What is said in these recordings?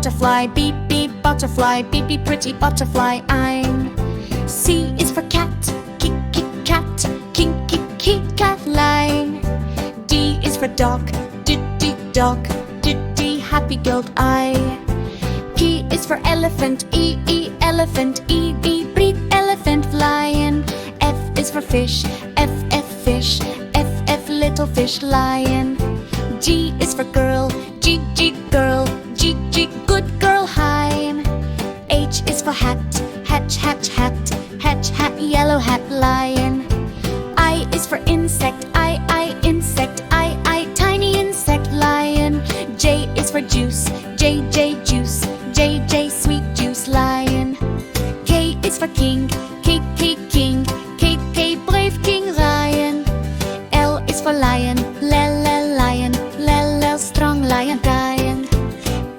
butterfly, beep beep butterfly, beep beep pretty butterfly. I'm C is for cat, kick kick cat, kink kick kick cat line. D is for dog, dog, happy dog. P is for elephant, elephant, breathe elephant lion. F is for fish, fish, little fish lion. G is for girl, girl, good girl hind. H is for hat, hat, yellow hat lion. I is for insect, insect, tiny insect lion. J is for juice, juice, sweet juice lion. K is for king, king, brave king lion. L is for lion, lion, strong lion.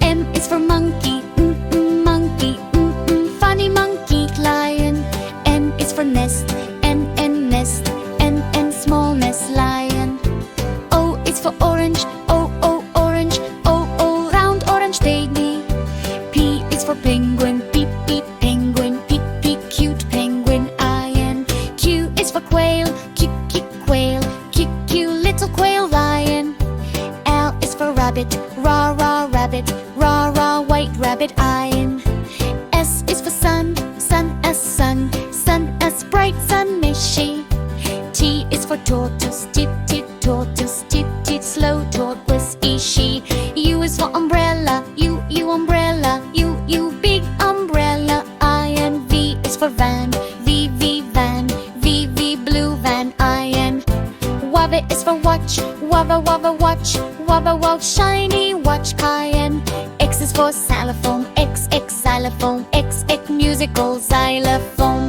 M is for monkey, monkey, funny monkey lion. N is for nest, nest, small nest lion. O is for orange, orange, round orange baby. P is for penguin, peep penguin, peep cute penguin. Q is for quail, quail, little quail lion. L is for rabbit, rabbit, white rabbit. S is for sun, sun, bright sun mishy. T is for tortoise, tortoise, slow tortoise she. U is for umbrella, you umbrella, you big umbrella. V is for van, van, blue van. W is for watch, watch, shiny watch Cayenne. X is for xylophone, xylophone, musical xylophone.